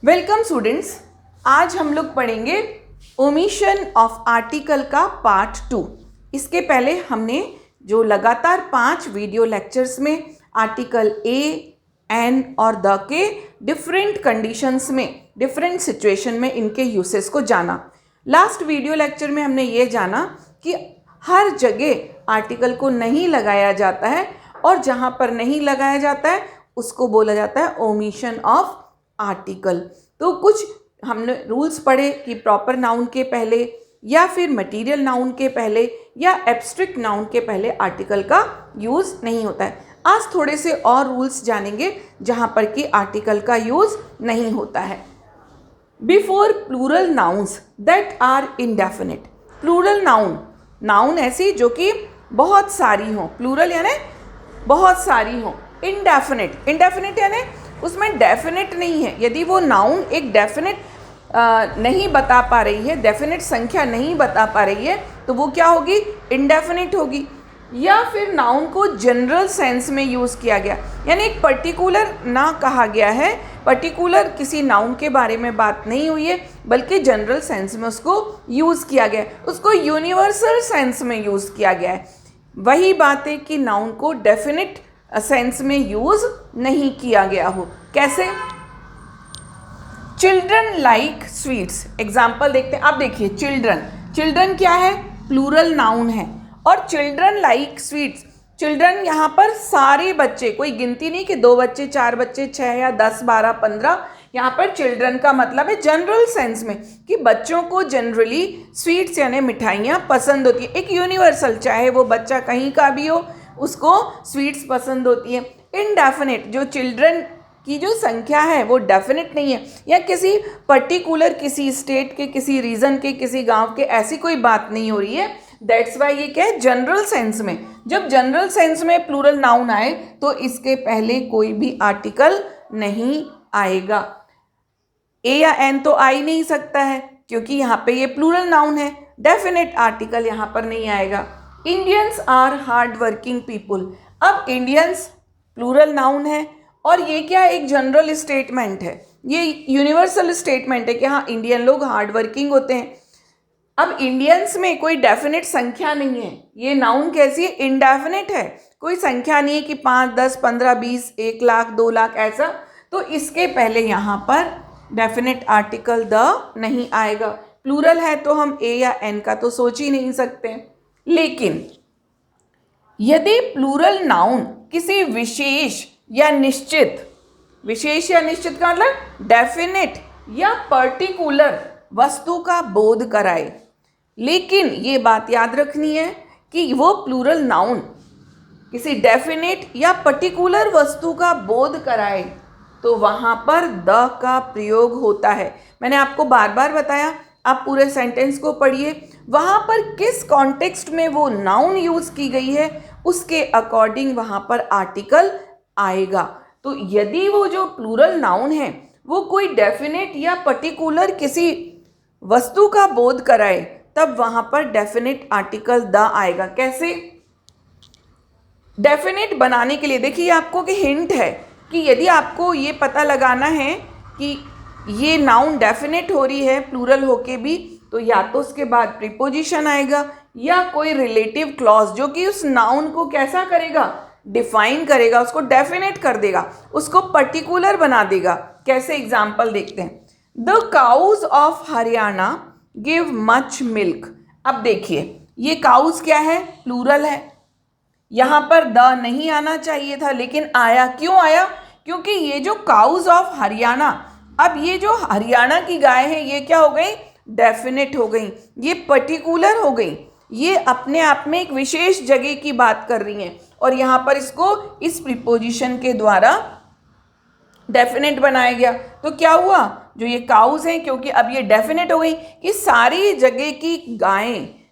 Welcome students. आज हम लोग पढ़ेंगे ओमिशन ऑफ आर्टिकल का पार्ट 2। इसके पहले हमने जो लगातार 5 वीडियो लेक्चर्स में आर्टिकल ए, एन और द के डिफरेंट कंडीशंस में, डिफरेंट सिचुएशन में इनके यूसेस को जाना। लास्ट वीडियो लेक्चर में हमने ये जाना कि हर जगह आर्टिकल को नहीं लगाया जाता है और जहाँ पर नहीं लगाया जाता है उसको बोला जाता है ओमिशन ऑफ आर्टिकल। तो कुछ हमने रूल्स पढ़े कि प्रॉपर नाउन के पहले या फिर मटेरियल नाउन के पहले या एब्स्ट्रैक्ट नाउन के पहले आर्टिकल का यूज़ नहीं होता है। आज थोड़े से और रूल्स जानेंगे जहाँ पर कि आर्टिकल का यूज़ नहीं होता है। Before plural nouns that are indefinite. Plural noun ऐसी जो कि बहुत सारी हों, प्लूरल यानी बहुत सारी हों। इंडेफिनिट यानी उसमें डेफिनेट नहीं है। यदि वो नाउन एक डेफिनेट नहीं बता पा रही है, डेफिनेट संख्या नहीं बता पा रही है, तो वो क्या होगी? इंडेफिनिट होगी। या फिर नाउन को जनरल सेंस में यूज़ किया गया, यानी एक पर्टिकुलर ना कहा गया है, पर्टिकुलर किसी नाउन के बारे में बात नहीं हुई है, बल्कि जनरल सेंस में उसको यूज़ किया गया है, उसको यूनिवर्सल सेंस में यूज़ किया गया है। वही बात है कि नाउन को डेफिनेट सेंस में यूज़ नहीं किया गया हो। कैसे? Children like sweets. एग्जाम्पल देखते हैं। अब देखिए, चिल्ड्रन क्या है? प्लूरल नाउन है। और चिल्ड्रन लाइक स्वीट्स, चिल्ड्रन यहाँ पर सारे बच्चे, कोई गिनती नहीं कि 2 बच्चे, 4 बच्चे, 6 या 10, 12, 15। यहाँ पर चिल्ड्रन का मतलब है जनरल सेंस में कि बच्चों को जनरली स्वीट्स यानी मिठाइयाँ पसंद होती है। एक यूनिवर्सल, चाहे वो बच्चा कहीं का भी हो, उसको स्वीट्स पसंद होती है। इनडेफिनिट, जो चिल्ड्रन की जो संख्या है वो डेफिनेट नहीं है, या किसी पर्टिकुलर, किसी स्टेट के, किसी रीजन के, किसी गांव के, ऐसी कोई बात नहीं हो रही है। दैट्स वाई ये क्या है? जनरल सेंस में। जब जनरल सेंस में प्लूरल नाउन आए तो इसके पहले कोई भी आर्टिकल नहीं आएगा। ए या एन तो आ ही नहीं सकता है क्योंकि यहाँ पे ये प्लूरल नाउन है। डेफिनेट आर्टिकल यहाँ पर नहीं आएगा। Indians are hard working people. अब इंडियंस प्लूरल नाउन है और ये क्या, एक जनरल स्टेटमेंट है, ये यूनिवर्सल स्टेटमेंट है कि हाँ, इंडियन लोग हार्ड वर्किंग होते हैं। अब इंडियंस में कोई डेफिनेट संख्या नहीं है। ये नाउन कैसी है? इंडेफिनेट है। कोई संख्या नहीं है कि 5, 10, 15, 20, 1 लाख, 2 लाख, ऐसा। तो इसके पहले यहाँ पर डेफिनेट आर्टिकल द नहीं आएगा। प्लूरल है तो हम ए या एन का तो सोच ही नहीं सकते। लेकिन यदि प्लूरल नाउन किसी विशेष या निश्चित का मतलब डेफिनेट या पर्टिकुलर वस्तु का बोध कराए, लेकिन ये बात याद रखनी है कि वो प्लूरल नाउन किसी डेफिनेट या पर्टिकुलर वस्तु का बोध कराए तो वहाँ पर द का प्रयोग होता है। मैंने आपको बार बार बताया, आप पूरे सेंटेंस को पढ़िए, वहाँ पर किस कॉन्टेक्स्ट में वो नाउन यूज़ की गई है उसके अकॉर्डिंग वहाँ पर आर्टिकल आएगा। तो यदि वो जो प्लूरल नाउन है वो कोई डेफिनेट या पर्टिकुलर किसी वस्तु का बोध कराए तब वहाँ पर डेफिनेट आर्टिकल द आएगा। कैसे? डेफिनेट बनाने के लिए देखिए, आपको कि हिंट है कि यदि आपको ये पता लगाना है कि ये नाउन डेफिनेट हो रही है प्लूरल होके भी, तो या तो उसके बाद प्रीपोजिशन आएगा या कोई रिलेटिव क्लॉज जो कि उस नाउन को कैसा करेगा? डिफाइन करेगा, उसको डेफिनेट कर देगा, उसको पर्टिकुलर बना देगा। कैसे? एग्जाम्पल देखते हैं। The cows of Haryana give much milk. अब देखिए, ये काउज क्या है? प्लूरल है। यहाँ पर द नहीं आना चाहिए था लेकिन आया। क्यों आया? क्योंकि ये जो काउज ऑफ हरियाणा, अब ये जो हरियाणा की गाय है ये क्या हो गई? डेफिनेट हो गई, ये पर्टिकुलर हो गई, ये अपने आप में एक विशेष जगह की बात कर रही हैं और यहाँ पर इसको इस प्रीपोजिशन के द्वारा डेफिनेट बनाया गया। तो क्या हुआ? जो ये काउज हैं, क्योंकि अब ये डेफिनेट हो गई कि सारी जगह की गायें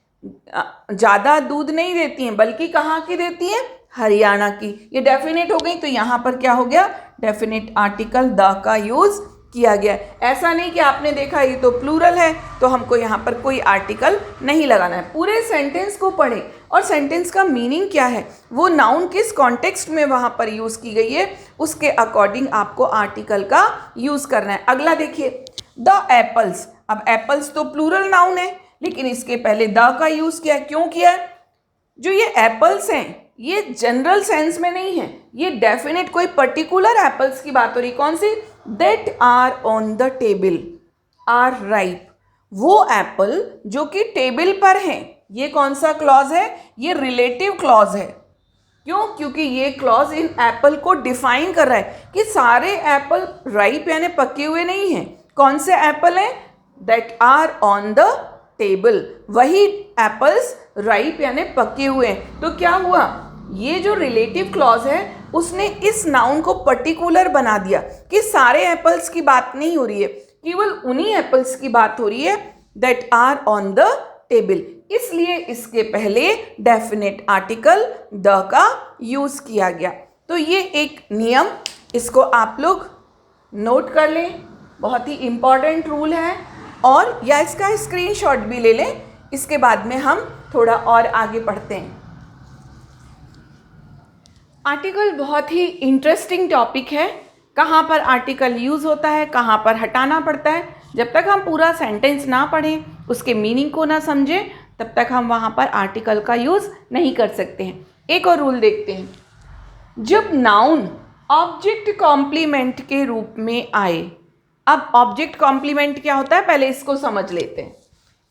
ज़्यादा दूध नहीं देती हैं, बल्कि कहाँ की देती हैं? हरियाणा की। ये डेफिनेट हो गई तो यहाँ पर क्या हो गया? डेफिनेट आर्टिकल द का यूज़ किया गया है। ऐसा नहीं कि आपने देखा ये तो प्लूरल है तो हमको यहाँ पर कोई आर्टिकल नहीं लगाना है। पूरे सेंटेंस को पढ़ें और सेंटेंस का मीनिंग क्या है, वो नाउन किस कॉन्टेक्स्ट में वहाँ पर यूज़ की गई है, उसके अकॉर्डिंग आपको आर्टिकल का यूज़ करना है। अगला देखिए, द एप्पल्स। अब एप्पल्स तो प्लूरल नाउन है, लेकिन इसके पहले द का यूज़ किया। क्यों किया? जो ये एप्पल्स हैं ये जनरल सेंस में नहीं है, ये डेफिनेट कोई पर्टिकुलर एप्पल्स की बात हो रही। कौन सी? That are on the table are ripe. वो एप्पल जो कि टेबल पर हैं। ये कौन सा क्लॉज है? ये रिलेटिव क्लॉज है। क्यों? क्योंकि ये क्लॉज इन एप्पल को डिफाइन कर रहा है कि सारे एप्पल राइप यानी पके हुए नहीं हैं। कौन से एप्पल हैं? That are on the table, वही एप्पल्स राइप यानी पके हुए हैं। तो क्या हुआ, ये जो रिलेटिव क्लॉज है उसने इस नाउन को पर्टिकुलर बना दिया कि सारे एप्पल्स की बात नहीं हो रही है, केवल उन्हीं एप्पल्स की बात हो रही है that are on the table. इसलिए इसके पहले डेफिनेट आर्टिकल द का यूज किया गया। तो ये एक नियम, इसको आप लोग नोट कर लें, बहुत ही इंपॉर्टेंट रूल है। और या इसका स्क्रीनशॉट भी ले लें, इसके बाद में हम थोड़ा और आगे बढ़ते हैं। आर्टिकल बहुत ही इंटरेस्टिंग टॉपिक है। कहाँ पर आर्टिकल यूज़ होता है, कहाँ पर हटाना पड़ता है, जब तक हम पूरा सेंटेंस ना पढ़ें, उसके मीनिंग को ना समझें, तब तक हम वहाँ पर आर्टिकल का यूज़ नहीं कर सकते हैं। एक और रूल देखते हैं, जब नाउन ऑब्जेक्ट कॉम्प्लीमेंट के रूप में आए। अब ऑब्जेक्ट कॉम्प्लीमेंट क्या होता है, पहले इसको समझ लेते हैं।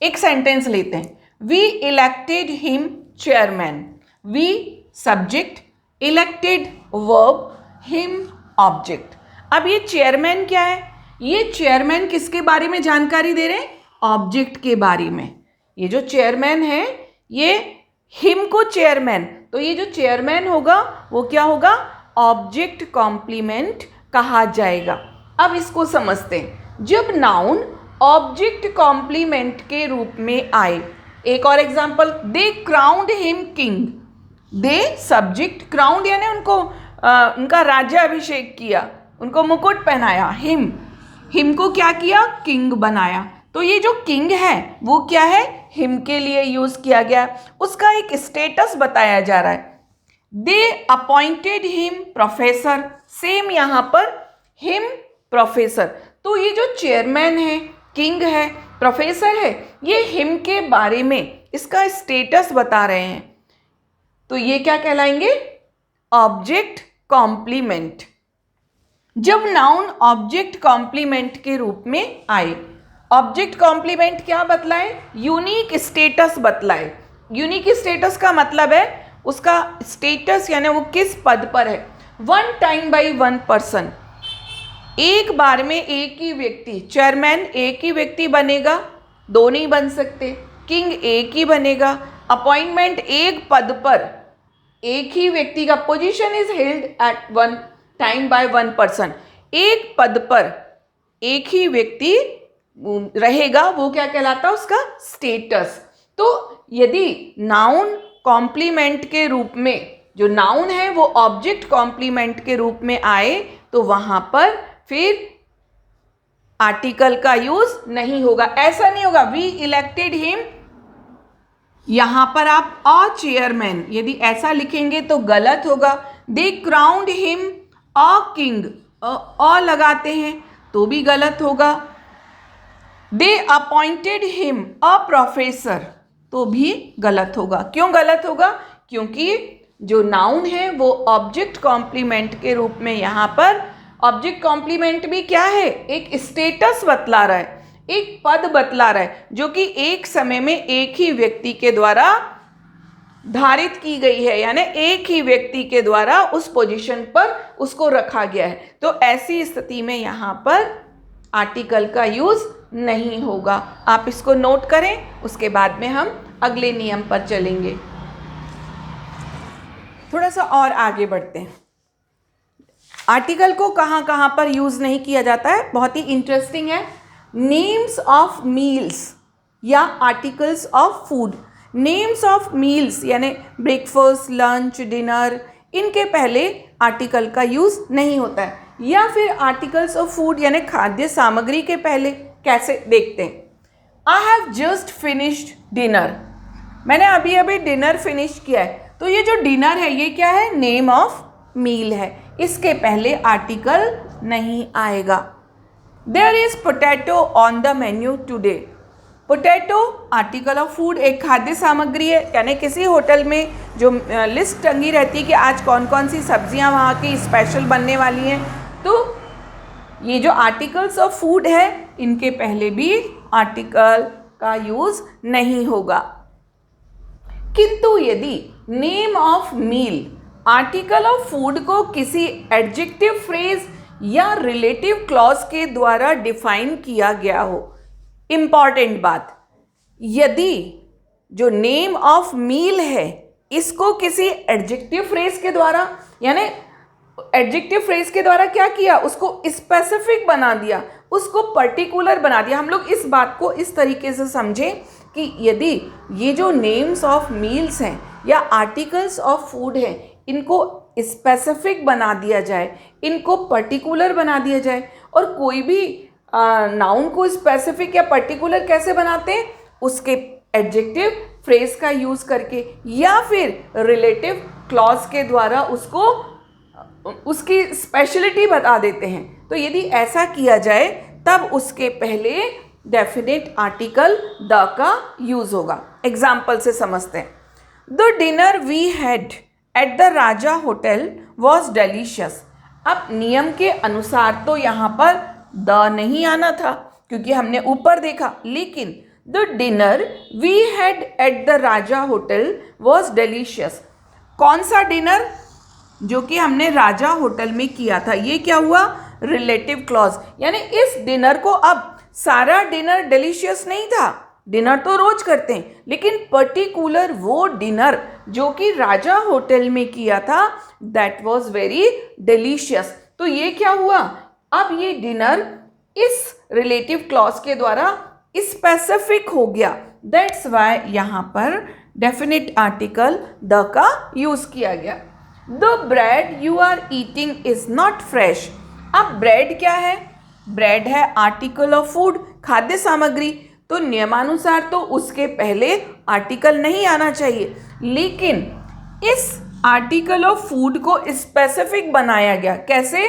एक सेंटेंस लेते हैं, we elected him chairman. We subject, elected verb, him object. अब ये चेयरमैन क्या है? ये चेयरमैन किसके बारे में जानकारी दे रहे हैं? ऑब्जेक्ट के बारे में। ये जो चेयरमैन है ये हिम को चेयरमैन, तो ये जो चेयरमैन होगा वो क्या होगा? ऑब्जेक्ट कॉम्प्लीमेंट कहा जाएगा। अब इसको समझते हैं, जब नाउन ऑब्जेक्ट कॉम्प्लीमेंट के रूप में आए। एक और एग्जांपल, दे क्राउंड हिम किंग। दे सब्जेक्ट, क्राउंड यानी उनको उनका राज्याभिषेक किया, उनको मुकुट पहनाया। हिम को क्या किया? किंग बनाया। तो ये जो किंग है वो क्या है? हिम के लिए यूज किया गया, उसका एक स्टेटस बताया जा रहा है। दे अपॉइंटेड हिम प्रोफेसर। सेम यहाँ पर हिम प्रोफेसर। तो ये जो चेयरमैन है, किंग है, प्रोफेसर है, ये हिम के बारे में इसका स्टेटस बता रहे हैं। तो ये क्या कहलाएंगे? Object complement. जब नाउन ऑब्जेक्ट कॉम्प्लीमेंट के रूप में आए, ऑब्जेक्ट कॉम्प्लीमेंट क्या बतलाए? यूनिक स्टेटस बतलाए। यूनिक स्टेटस का मतलब है उसका स्टेटस यानी वो किस पद पर है। One time by one person, एक बार में एक ही व्यक्ति। चेयरमैन एक ही व्यक्ति बनेगा, दो नहीं बन सकते। किंग एक ही बनेगा। अपॉइंटमेंट एक पद पर एक ही व्यक्ति का। Position is held at one time by one person. एक पद पर एक ही व्यक्ति रहेगा, वो क्या कहलाता है? उसका स्टेटस। तो यदि नाउन कॉम्प्लीमेंट के रूप में, जो नाउन है वो ऑब्जेक्ट कॉम्प्लीमेंट के रूप में आए, तो वहां पर फिर आर्टिकल का यूज नहीं होगा। ऐसा नहीं होगा वी इलेक्टेड हिम, यहां पर आप अ चेयरमैन यदि ऐसा लिखेंगे तो गलत होगा। दे क्राउंड हिम अ किंग, अ लगाते हैं तो भी गलत होगा। दे अपॉइंटेड हिम अ प्रोफेसर, तो भी गलत होगा। क्यों गलत होगा? क्योंकि जो नाउन है वो ऑब्जेक्ट कॉम्प्लीमेंट के रूप में, यहाँ पर ऑब्जेक्ट कॉम्प्लीमेंट भी क्या है? एक स्टेटस बतला रहा है, एक पद बतला रहा है, जो कि एक समय में एक ही व्यक्ति के द्वारा धारित की गई है, यानी एक ही व्यक्ति के द्वारा उस पोजीशन पर उसको रखा गया है। तो ऐसी स्थिति में यहाँ पर आर्टिकल का यूज नहीं होगा। आप इसको नोट करें, उसके बाद में हम अगले नियम पर चलेंगे। थोड़ा सा और आगे बढ़ते हैं। आर्टिकल को कहाँ कहाँ पर यूज नहीं किया जाता है, बहुत ही इंटरेस्टिंग है। नेम्स ऑफ मील्स या articles of food. Names of meals यानी ब्रेकफास्ट, लंच, डिनर, इनके पहले आर्टिकल का यूज नहीं होता है। या फिर आर्टिकल्स ऑफ फूड यानी खाद्य सामग्री के पहले कैसे देखते हैं। I have just finished dinner, मैंने अभी अभी डिनर फिनिश किया है। तो ये जो डिनर है ये क्या है, नेम ऑफ मील है, इसके पहले आर्टिकल नहीं आएगा। There is potato on the menu today, potato article of food एक खाद्य सामग्री है, यानी किसी होटल में जो लिस्ट टंगी रहती है कि आज कौन कौन सी सब्जियां वहाँ की स्पेशल बनने वाली हैं, तो ये जो आर्टिकल्स ऑफ फूड है इनके पहले भी आर्टिकल का यूज नहीं होगा। किंतु यदि name of meal article of food को किसी एडजेक्टिव फ्रेज या रिलेटिव क्लॉज के द्वारा डिफाइन किया गया हो, इंपॉर्टेंट बात, यदि जो नेम ऑफ मील है इसको किसी एडजेक्टिव फ्रेज के द्वारा, यानी एडजेक्टिव फ्रेज के द्वारा क्या किया, उसको स्पेसिफिक बना दिया, उसको पर्टिकुलर बना दिया। हम लोग इस बात को इस तरीके से समझें कि यदि ये जो नेम्स ऑफ मील्स हैं या आर्टिकल्स ऑफ फूड हैं इनको स्पेसिफिक बना दिया जाए, इनको पर्टिकुलर बना दिया जाए, और कोई भी नाउन को स्पेसिफिक या पर्टिकुलर कैसे बनाते हैं, उसके एडजेक्टिव फ्रेज का यूज़ करके या फिर रिलेटिव क्लॉज के द्वारा उसको उसकी स्पेशलिटी बता देते हैं। तो यदि ऐसा किया जाए तब उसके पहले डेफिनेट आर्टिकल द का यूज़ होगा। एग्जाम्पल से समझते हैं। The dinner we had at the Raja hotel was delicious. अब नियम के अनुसार तो यहाँ पर द नहीं आना था क्योंकि हमने ऊपर देखा, लेकिन the dinner we had at the Raja hotel was delicious, कौन सा डिनर, जो कि हमने राजा होटल में किया था, ये क्या हुआ, रिलेटिव क्लॉज, यानी इस डिनर को, अब सारा डिनर डिलीशियस नहीं था, डिनर तो रोज करते हैं, लेकिन पर्टिकुलर वो डिनर जो कि राजा होटल में किया था दैट वाज वेरी डिलीशियस। तो ये क्या हुआ, अब ये डिनर इस रिलेटिव क्लॉज के द्वारा स्पेसिफिक हो गया, दैट्स वाई यहाँ पर डेफिनेट आर्टिकल द का यूज किया गया। The bread you are eating is not fresh. अब ब्रेड क्या है, ब्रेड है आर्टिकल ऑफ फूड, खाद्य सामग्री, तो नियमानुसार तो उसके पहले आर्टिकल नहीं आना चाहिए, लेकिन इस आर्टिकल ऑफ फूड को स्पेसिफिक बनाया गया, कैसे,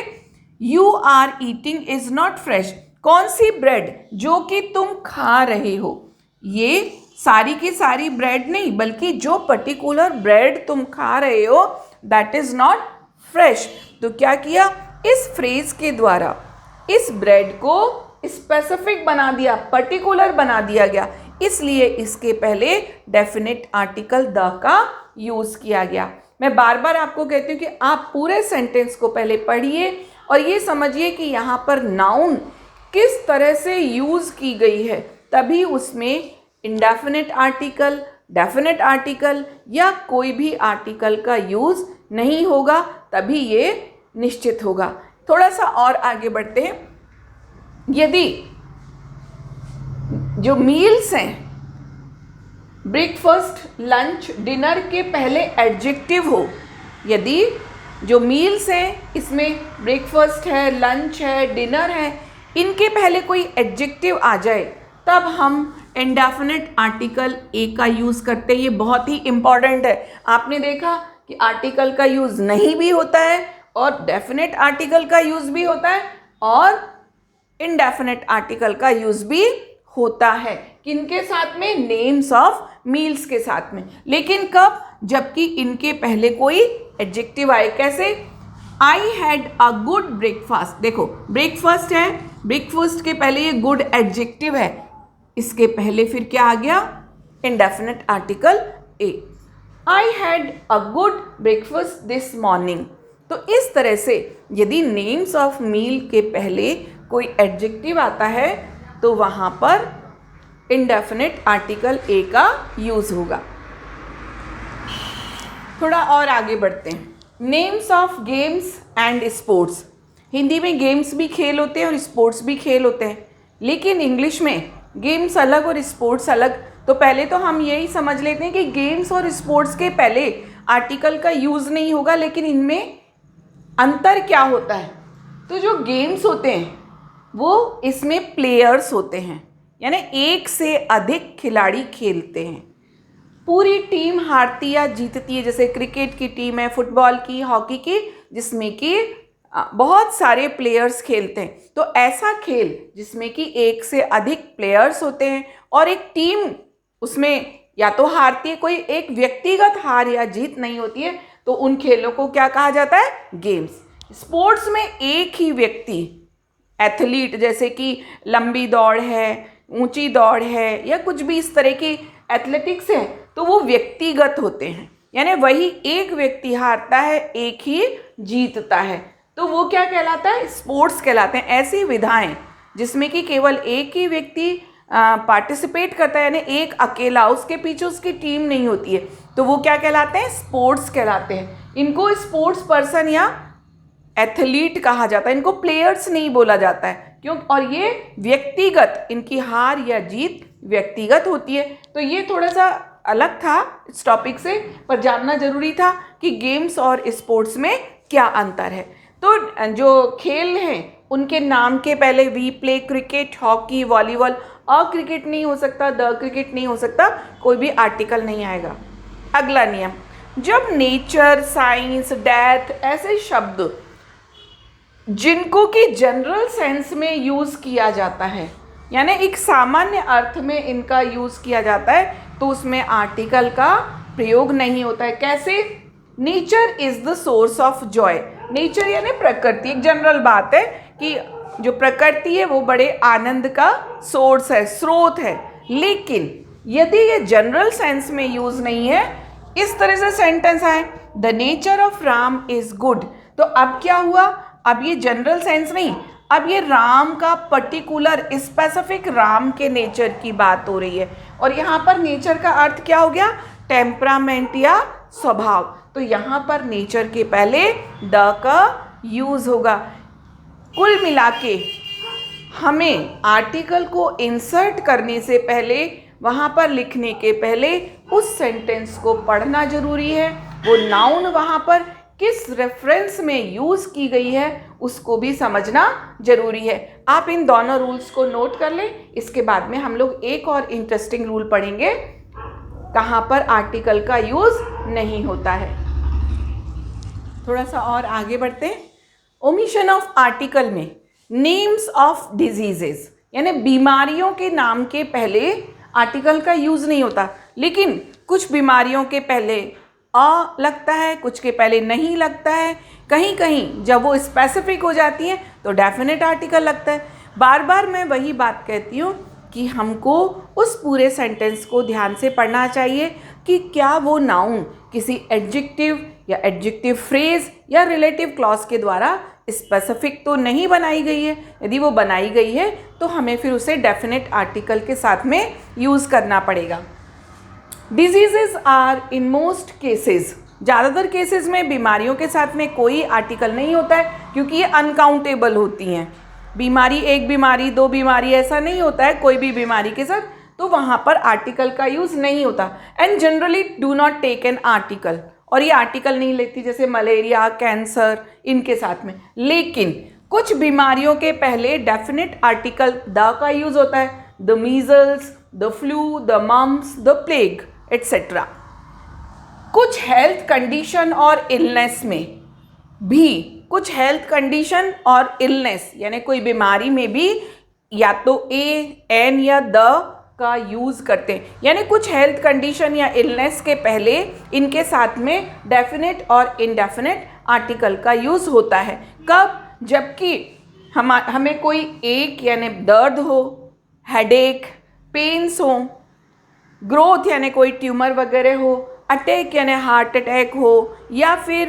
you are eating is not fresh, कौन सी ब्रेड, जो कि तुम खा रहे हो, ये सारी की सारी ब्रेड नहीं, बल्कि जो पर्टिकुलर ब्रेड तुम खा रहे हो दैट इज नॉट फ्रेश। तो क्या किया, इस फ्रेज के द्वारा इस ब्रेड को स्पेसिफिक बना दिया, पर्टिकुलर बना दिया गया, इसलिए इसके पहले डेफिनेट आर्टिकल द का यूज किया गया। मैं बार बार आपको कहती हूँ कि आप पूरे सेंटेंस को पहले पढ़िए और ये समझिए कि यहाँ पर नाउन किस तरह से यूज की गई है, तभी उसमें इंडेफिनिट आर्टिकल, डेफिनेट आर्टिकल या कोई भी आर्टिकल का यूज नहीं होगा, तभी ये निश्चित होगा। थोड़ा सा और आगे बढ़ते हैं। यदि जो मील्स हैं, ब्रेकफास्ट, लंच, डिनर के पहले एडजेक्टिव हो, यदि जो मील्स हैं इसमें ब्रेकफास्ट है, लंच है, डिनर है, इनके पहले कोई एडजेक्टिव आ जाए तब हम इंडेफिनिट आर्टिकल ए का यूज़ करते हैं। ये बहुत ही इम्पॉर्टेंट है। आपने देखा कि आर्टिकल का यूज़ नहीं भी होता है और डेफिनेट आर्टिकल का यूज़ भी होता है और इंडेफिनेट आर्टिकल का यूज़ भी होता है। किनके साथ में, नेम्स ऑफ मील्स के साथ में, लेकिन कब, जबकि इनके पहले कोई एडजेक्टिव आए। कैसे, I had a good breakfast, देखो ब्रेकफास्ट है, ब्रेकफास्ट के पहले ये गुड एडजेक्टिव है, इसके पहले फिर क्या आ गया, indefinite article a. I had a good breakfast this morning. तो इस तरह से यदि नेम्स ऑफ मील के पहले कोई एडजेक्टिव आता है तो वहाँ पर इंडेफिनिट आर्टिकल ए का यूज़ होगा। थोड़ा और आगे बढ़ते हैं। Names of games and sports. Hindi में गेम्स भी खेल होते हैं और स्पोर्ट्स भी खेल होते हैं, लेकिन इंग्लिश में गेम्स अलग और स्पोर्ट्स अलग। तो पहले तो हम यही समझ लेते हैं कि गेम्स और स्पोर्ट्स के पहले आर्टिकल का यूज़ नहीं होगा, लेकिन इनमें अंतर क्या होता है। तो तो जो गेम्स होते हैं वो इसमें प्लेयर्स होते हैं, यानी एक से अधिक खिलाड़ी खेलते हैं। पूरी टीम हारती या जीतती है, जैसे क्रिकेट की टीम है, फुटबॉल की, हॉकी की, जिसमें कि बहुत सारे प्लेयर्स खेलते हैं। तो ऐसा खेल जिसमें कि एक से अधिक प्लेयर्स होते हैं और एक टीम उसमें या तो हारती है, कोई एक व्यक्तिगत हार या जीत नहीं होती है, तो उन खेलों को क्या कहा जाता है? गेम्स। स्पोर्ट्स में एक ही व्यक्ति, एथलीट, जैसे कि लंबी दौड़ है, ऊंची दौड़ है, या कुछ भी इस तरह की एथलेटिक्स है, तो वो व्यक्तिगत होते हैं, यानी वही एक व्यक्ति हारता है, एक ही जीतता है, तो वो क्या कहलाता है? स्पोर्ट्स कहलाते हैं। ऐसी विधाएं जिसमें कि केवल एक ही व्यक्ति पार्टिसिपेट करता है, यानी एक अकेला, उसके पीछे उसकी टीम नहीं होती है, तो वो क्या कहलाते हैं? स्पोर्ट्स कहलाते हैं। इनको स्पोर्ट्स पर्सन या एथलीट कहा जाता है, इनको प्लेयर्स नहीं बोला जाता है, क्यों? और ये व्यक्तिगत, इनकी हार या जीत व्यक्तिगत होती है। तो ये थोड़ा सा अलग था इस टॉपिक से, पर जानना जरूरी था कि गेम्स और स्पोर्ट्स में क्या अंतर है। तो जो खेल हैं उनके नाम के पहले we play cricket, hockey, volleyball, a cricket नहीं हो सकता, द क्रिकेट नहीं हो सकता, कोई भी आर्टिकल नहीं आएगा। अगला नियम, जब नेचर, साइंस, डेथ ऐसे शब्द जिनको कि जनरल सेंस में यूज़ किया जाता है, यानी एक सामान्य अर्थ में इनका यूज़ किया जाता है, तो उसमें आर्टिकल का प्रयोग नहीं होता है। कैसे? Nature is the source of Joy. Nature यानी प्रकृति, एक जनरल बात है कि जो प्रकृति है वो बड़े आनंद का सोर्स है, स्रोत है। लेकिन यदि ये जनरल सेंस में यूज़ नहीं है, इस तरह से सेंटेंस आए, the nature of Ram is good, तो अब क्या हुआ? अब ये जनरल सेंस नहीं, अब ये राम का पर्टिकुलर स्पेसिफिक राम के नेचर की बात हो रही है। और यहाँ पर नेचर का अर्थ क्या हो गया? टेम्परामेंट या स्वभाव। तो यहाँ पर नेचर के पहले द का यूज़ होगा। कुल मिला के हमें आर्टिकल को इंसर्ट करने से पहले, वहाँ पर लिखने के पहले उस सेंटेंस को पढ़ना जरूरी है। वो नाउन वहाँ पर किस रेफरेंस में यूज़ की गई है उसको भी समझना जरूरी है। आप इन दोनों रूल्स को नोट कर लें। इसके बाद में हम लोग एक और इंटरेस्टिंग रूल पढ़ेंगे, कहाँ पर आर्टिकल का यूज़ नहीं होता है। थोड़ा सा और आगे बढ़ते हैं। ओमिशन ऑफ आर्टिकल में नेम्स ऑफ डिजीजेस, यानी बीमारियों के नाम के पहले आर्टिकल का यूज़ नहीं होता, लेकिन कुछ बीमारियों के पहले अ लगता है, कुछ के पहले नहीं लगता है। कहीं कहीं जब वो स्पेसिफिक हो जाती हैं तो डेफिनेट आर्टिकल लगता है। बार बार मैं वही बात कहती हूँ कि हमको उस पूरे सेंटेंस को ध्यान से पढ़ना चाहिए कि क्या वो नाउन किसी एडजेक्टिव या एडजेक्टिव फ्रेज या रिलेटिव क्लॉज के द्वारा स्पेसिफिक तो नहीं बनाई गई है। यदि वो बनाई गई है तो हमें फिर उसे डेफिनेट आर्टिकल के साथ में यूज़ करना पड़ेगा। Diseases are in most cases, ज़्यादातर केसेस में बीमारियों के साथ में कोई आर्टिकल नहीं होता है, क्योंकि ये अनकाउंटेबल होती हैं। बीमारी, एक बीमारी, दो बीमारी, ऐसा नहीं होता है कोई भी बीमारी के साथ, तो वहाँ पर आर्टिकल का यूज़ नहीं होता। And generally do not take an article, और ये आर्टिकल नहीं लेती, जैसे मलेरिया, कैंसर, इनके साथ में। लेकिन कुछ बीमारियों के पहले डेफिनेट आर्टिकल द का यूज़ होता है, the measles, the flu, the mumps, the plague etcetera. कुछ हेल्थ कंडीशन और इलनेस में भी, कुछ हेल्थ कंडीशन और इलनेस यानी कोई बीमारी में भी या तो ए, एन या द का यूज़ करते हैं। यानी कुछ हेल्थ कंडीशन या इलनेस के पहले इनके साथ में डेफिनेट और इनडेफिनेट आर्टिकल का यूज़ होता है। कब? जबकि हमें कोई एक यानी दर्द हो, हेडेक, पेन्स हो, ग्रोथ यानी कोई ट्यूमर वगैरह हो, अटैक यानी हार्ट अटैक हो, या फिर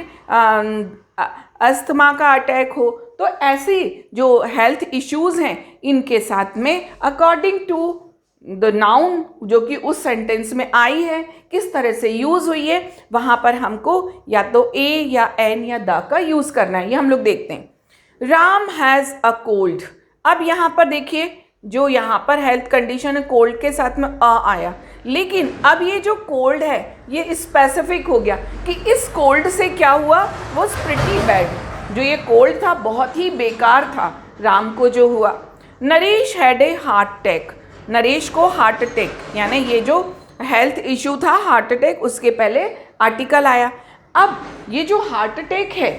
अस्थमा का अटैक हो, तो ऐसी जो हेल्थ इश्यूज़ हैं इनके साथ में अकॉर्डिंग टू द नाउन जो कि उस सेंटेंस में आई है, किस तरह से यूज़ हुई है, वहाँ पर हमको या तो ए या एन या द का यूज़ करना है। ये हम लोग देखते हैं। Ram has a cold. अब यहाँ पर देखिए, जो यहाँ पर हेल्थ कंडीशन है कोल्ड के साथ में अ आया, लेकिन अब ये जो कोल्ड है ये स्पेसिफिक हो गया कि इस कोल्ड से क्या हुआ, वो प्रिटी बैड। जो ये कोल्ड था बहुत ही बेकार था राम को जो हुआ। Naresh had a heart attack, Naresh को हार्ट अटैक, यानी ये जो हेल्थ इशू था हार्ट अटैक, उसके पहले आर्टिकल आया। अब ये जो हार्ट अटैक है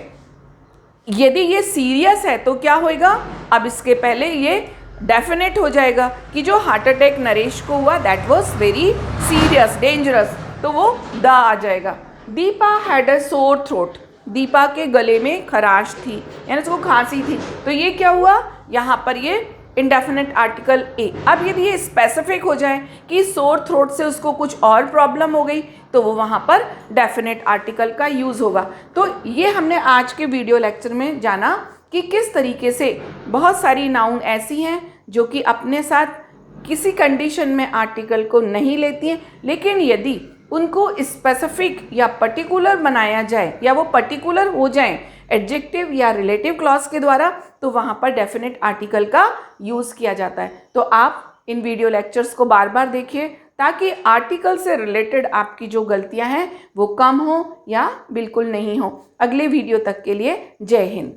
यदि ये सीरियस है तो क्या होएगा, अब इसके पहले ये डेफिनेट हो जाएगा कि जो हार्ट अटैक नरेश को हुआ that was very serious dangerous, तो वो द आ जाएगा। Deepa had a sore throat, Deepa के गले में खराश थी यानी उसको खांसी थी, तो ये क्या हुआ, यहाँ पर ये इंडेफिनेट आर्टिकल ए। अब यदि ये स्पेसिफिक हो जाए कि सोर थ्रोट से उसको कुछ और प्रॉब्लम हो गई तो वो वहाँ पर डेफिनेट आर्टिकल का यूज़ होगा। तो ये हमने आज के वीडियो लेक्चर में जाना कि किस तरीके से बहुत सारी नाउन ऐसी हैं जो कि अपने साथ किसी कंडीशन में आर्टिकल को नहीं लेती हैं, लेकिन यदि उनको स्पेसिफिक या पर्टिकुलर बनाया जाए या वो पर्टिकुलर हो जाएं एडजेक्टिव या रिलेटिव क्लॉज के द्वारा, तो वहाँ पर डेफिनेट आर्टिकल का यूज़ किया जाता है। तो आप इन वीडियो लेक्चर्स को बार बार देखिए ताकि आर्टिकल से रिलेटेड आपकी जो गलतियाँ हैं वो कम हो या बिल्कुल नहीं हो। अगले वीडियो तक के लिए जय हिंद।